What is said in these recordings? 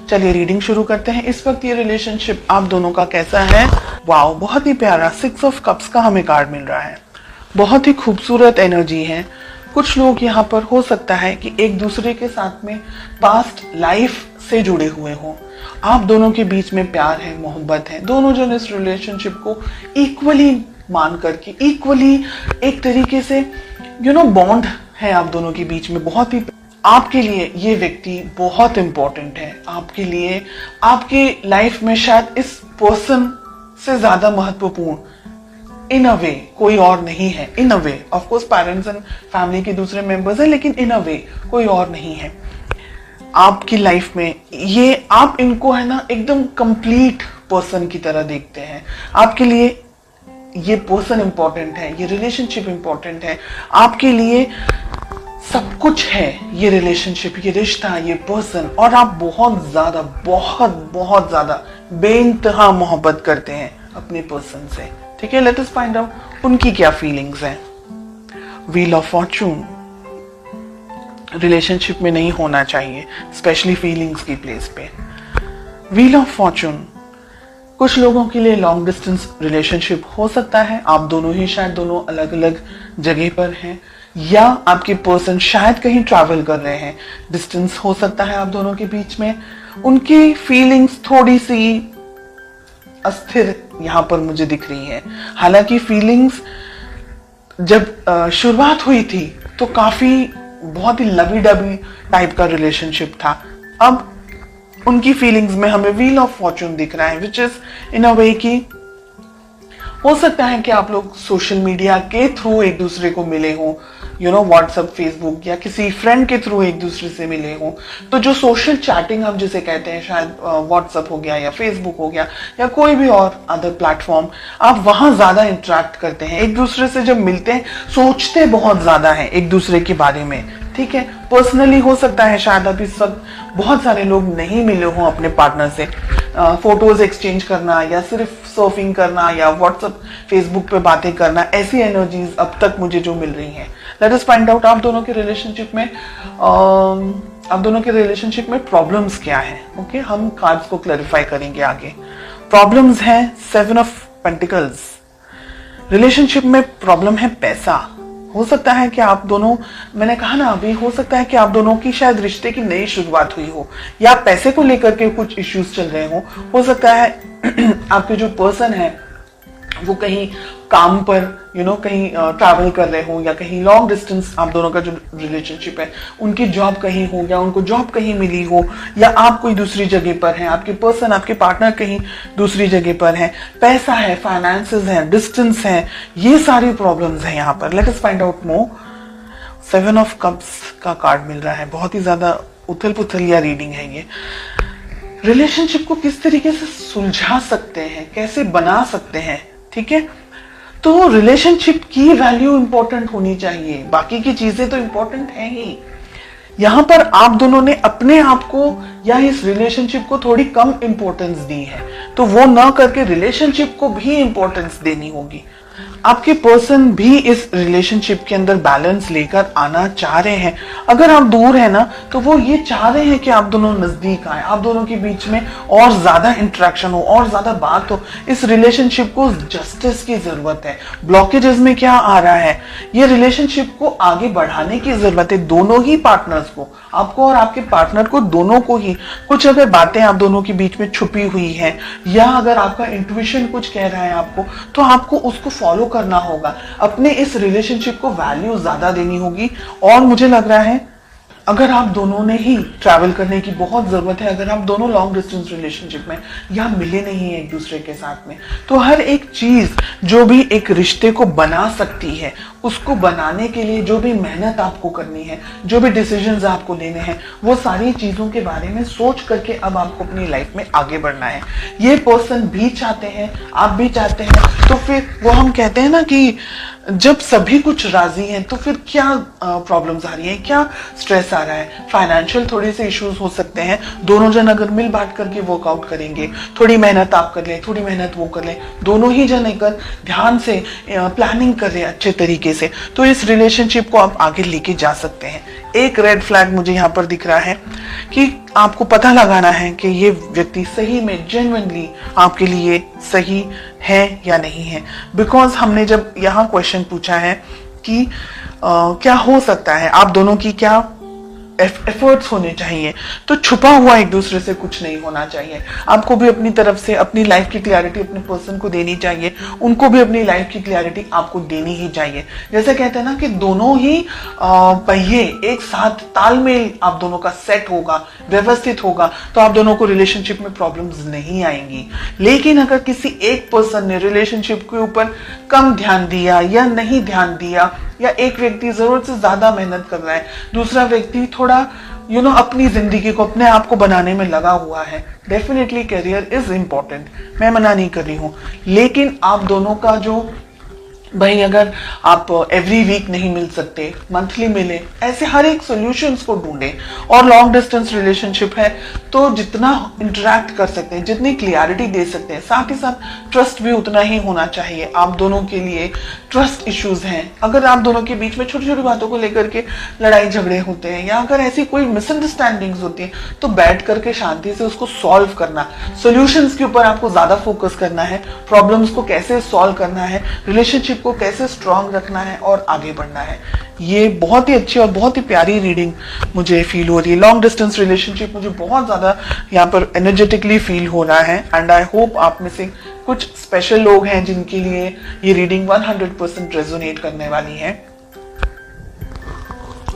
चलिए रीडिंग शुरू करते हैं। इस वक्त ये रिलेशनशिप आप दोनों का कैसा है? वाओ, बहुत ही प्यारा 6 ऑफ कप्स का हमें कार्ड मिल रहा है। बहुत ही खूबसूरत एनर्जी है। कुछ लोग यहाँ पर हो सकता है कि एक दूसरे के साथ में पास्ट लाइफ से जुड़े हुए हों। आप दोनों के बीच में प्यार है, मोहब्बत है। दोनों जन इस रिलेशनशिप को इक्वली मान करके, इक्वली एक तरीके से बॉन्ड है आप दोनों के बीच में। बहुत ही आपके लिए ये व्यक्ति बहुत इंपॉर्टेंट है। आपके लिए, आपकी लाइफ में शायद इस पर्सन से ज्यादा महत्वपूर्ण इन अ वे कोई और नहीं है। In a way of course parents and family के दूसरे मेंबर्स हैं, लेकिन इन अ वे कोई और नहीं है आपकी लाइफ में। ये आप इनको है ना एकदम कंप्लीट पर्सन की तरह देखते हैं। आपके लिए ये पर्सन इंपॉर्टेंट है, ये रिलेशनशिप इंपॉर्टेंट है। आपके लिए सब कुछ है ये रिलेशनशिप, ये रिश्ता, ये पर्सन। और आप बहुत ज्यादा, बहुत ज्यादा बेइंतहा मोहब्बत करते हैं अपने पर्सन से। ठीक है, लेट अस फाइंड आउट उनकी क्या फीलिंग्स हैं। व्हील ऑफ फॉर्चून रिलेशनशिप में नहीं होना चाहिए, स्पेशली फीलिंग्स की प्लेस पे। व्हील ऑफ फॉर्चून कुछ लोगों के लिए लॉन्ग डिस्टेंस रिलेशनशिप हो सकता है। आप दोनों ही शायद दोनों अलग अलग जगह पर हैं, या आपके पर्सन शायद कहीं ट्रैवल कर रहे हैं। डिस्टेंस हो सकता है आप दोनों के बीच में। उनकी फीलिंग्स थोड़ी सी अस्थिर यहाँ पर मुझे दिख रही है। हालांकि फीलिंग्स जब शुरुआत हुई थी तो काफी बहुत ही लवी डबी टाइप का रिलेशनशिप था। अब उनकी फीलिंग्स में हमें व्हील ऑफ फॉर्चून दिख रहा है, विच इज इन अ वे कि हो सकता है कि आप लोग सोशल मीडिया के थ्रू एक दूसरे को मिले हों, व्हाट्सएप, फेसबुक, या किसी फ्रेंड के थ्रू एक दूसरे से मिले हों। तो जो सोशल चैटिंग हम जिसे कहते हैं, शायद व्हाट्सएप हो गया या फेसबुक हो गया या कोई भी और अदर प्लेटफॉर्म, आप वहां ज्यादा इंटरेक्ट करते हैं एक दूसरे से। जब मिलते हैं सोचते बहुत ज्यादा है एक दूसरे के बारे में। ठीक है, पर्सनली हो सकता है शायद अब इस वक्त बहुत सारे लोग नहीं मिले हों अपने पार्टनर से। फोटोज एक्सचेंज करना या सिर्फ सर्फिंग करना या व्हाट्सएप, फेसबुक पे बातें करना, ऐसी एनर्जीज अब तक मुझे जो मिल रही हैं। लेट अस फाइंड आउट आप दोनों के रिलेशनशिप में प्रॉब्लम्स क्या है। ओके, हम कार्ड्स को क्लैरिफाई करेंगे आगे। प्रॉब्लम्स हैं 7 ऑफ पेंटिकल्स। रिलेशनशिप में प्रॉब्लम है पैसा। हो सकता है कि आप दोनों, मैंने कहा ना अभी, हो सकता है कि आप दोनों की शायद रिश्ते की नई शुरुआत हुई हो, या पैसे को लेकर के कुछ इश्यूज चल रहे हो सकता है आपके जो पर्सन है वो कहीं काम पर कहीं ट्रैवल कर रहे हो, या कहीं लॉन्ग डिस्टेंस आप दोनों का जो रिलेशनशिप है उनकी जॉब कहीं हो, या उनको जॉब कहीं मिली हो, या आप कोई दूसरी जगह पर हैं, आपके पर्सन, आपके पार्टनर कहीं दूसरी जगह पर है। पैसा है, फाइनेंसेस है, डिस्टेंस है, ये सारी प्रॉब्लम्स हैं यहाँ पर। Let us find out more. 7 of cups का कार्ड मिल रहा है। बहुत ही ज्यादा उथल पुथल या रीडिंग है ये। रिलेशनशिप को किस तरीके से सुलझा सकते हैं, कैसे बना सकते हैं। ठीक है, तो रिलेशनशिप की वैल्यू इंपॉर्टेंट होनी चाहिए, बाकी की चीजें तो इंपॉर्टेंट है ही। यहां पर आप दोनों ने अपने आप को या इस रिलेशनशिप को थोड़ी कम इंपॉर्टेंस दी है, तो वो ना करके रिलेशनशिप को भी इंपॉर्टेंस देनी होगी। आपके पर्सन भी इस रिलेशनशिप के अंदर बैलेंस लेकर आना चाह रहे हैं। अगर आप दूर है ना, तो वो ये चाह रहे हैं कि आप दोनों नजदीक आए, आप दोनों के बीच में और ज्यादा इंटरेक्शन हो और ज्यादा बात हो। इस रिलेशनशिप को जस्टिस की जरूरत है। ब्लॉकेजेस में क्या आ रहा है, ये रिलेशनशिप को आगे बढ़ाने की जरूरत है। दोनों ही पार्टनर्स को, आपको और आपके पार्टनर को, दोनों को ही कुछ अगर बातें आप दोनों के बीच में छुपी हुई है, या अगर आपका इंट्यूशन कुछ कह रहा है आपको, तो आपको उसको फॉलो करना होगा। अपने इस रिलेशनशिप को वैल्यू ज्यादा देनी होगी। और मुझे लग रहा है अगर आप दोनों ने ही ट्रैवल करने की बहुत जरूरत है, अगर आप दोनों लॉन्ग डिस्टेंस रिलेशनशिप में या मिले नहीं है एक दूसरे के साथ में, तो हर एक चीज जो भी एक रिश्ते को बना सकती है, उसको बनाने के लिए जो भी मेहनत आपको करनी है, जो भी डिसीजंस आपको लेने हैं, वो सारी चीजों के बारे में सोच करके अब आपको अपनी लाइफ में आगे बढ़ना है। ये पर्सन भी चाहते हैं, आप भी चाहते हैं, तो फिर वो हम कहते हैं ना कि जब सभी कुछ राजी हैं तो फिर क्या प्रॉब्लम्स आ रही हैं, क्या स्ट्रेस आ रहा है। फाइनेंशियल थोड़े से इश्यूज हो सकते हैं। दोनों जन अगर मिल बांट करके वर्कआउट करेंगे, थोड़ी मेहनत आप कर लें, थोड़ी मेहनत वो कर लें, दोनों ही जन अगर ध्यान से प्लानिंग कर रहे हैं अच्छे तरीके से, तो इस रिलेशनशिप को आप आगे लेके जा सकते हैं। एक रेड फ्लैग मुझे यहाँ पर दिख रहा है कि आपको पता लगाना है कि ये व्यक्ति सही में जेन्युइनली आपके लिए सही है या नहीं है। बिकॉज हमने जब यहाँ क्वेश्चन पूछा है कि क्या हो सकता है, आप दोनों की क्या एफर्ट्स होने चाहिए, तो छुपा हुआ एक दूसरे से कुछ नहीं होना चाहिए। आपको भी अपनी तरफ से अपनी लाइफ की क्लैरिटी अपने पर्सन को देनी चाहिए, उनको भी अपनी लाइफ की क्लैरिटी आपको देनी ही चाहिए। जैसे कहते हैं ना कि दोनों ही पहिए एक साथ तालमेल आप दोनों का सेट होगा, व्यवस्थित होगा, तो आप दोनों को रिलेशनशिप में प्रॉब्लम्स नहीं आएंगी। लेकिन अगर किसी एक पर्सन ने रिलेशनशिप के ऊपर कम ध्यान दिया या नहीं ध्यान दिया, या एक व्यक्ति जरूरत से ज्यादा मेहनत कर रहा है, दूसरा व्यक्ति थोड़ा अपनी जिंदगी को अपने आप को बनाने में लगा हुआ है, डेफिनेटली करियर इज इंपॉर्टेंट, मैं मना नहीं कर रही हूं। लेकिन आप दोनों का जो भाई, अगर आप एवरी वीक नहीं मिल सकते, मंथली मिले, ऐसे हर एक सॉल्यूशंस को ढूंढें। और लॉन्ग डिस्टेंस रिलेशनशिप है तो जितना इंटरेक्ट कर सकते हैं, जितनी क्लियरिटी दे सकते हैं, साथ ही साथ ट्रस्ट भी उतना ही होना चाहिए। आप दोनों के लिए ट्रस्ट इश्यूज हैं, अगर आप दोनों के बीच में छोटी छोटी बातों को लेकर के लड़ाई झगड़े होते हैं, या अगर ऐसी कोई मिसअंडरस्टैंडिंग्स होती है, तो बैठ करके शांति से उसको सॉल्व करना, सॉल्यूशंस के ऊपर आपको ज्यादा फोकस करना है, प्रॉब्लम्स को कैसे सॉल्व करना है, रिलेशनशिप को कैसे स्ट्रांग रखना है और आगे बढ़ना है। ये बहुत ही अच्छी और बहुत ही प्यारी रीडिंग मुझे फील हो रही है। लॉन्ग डिस्टेंस रिलेशनशिप मुझे बहुत ज्यादा यहाँ पर एनर्जेटिकली फील हो रहा है, एंड आई होप आप में से कुछ स्पेशल लोग हैं जिनके लिए ये रीडिंग 100% रेजोनेट करने वाली है।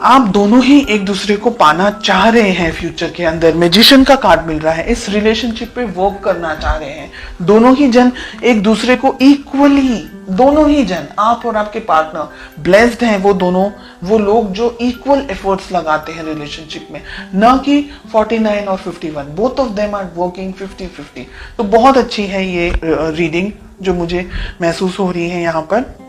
आप दोनों ही एक दूसरे को पाना चाह रहे हैं फ्यूचर के अंदर, मैजिशियन का कार्ड मिल रहा है, इस रिलेशनशिप पे वर्क करना चाह रहे हैं। दोनों ही जन एक दूसरे को इक्वली, दोनों ही जन, आप और आपके पार्टनर ब्लेस्ड हैं, वो लोग जो इक्वल एफर्ट्स लगाते हैं रिलेशनशिप में, न कि 49 और 51, both of them are working 50-50। तो बहुत अच्छी है ये रीडिंग जो मुझे महसूस हो रही है यहाँ पर।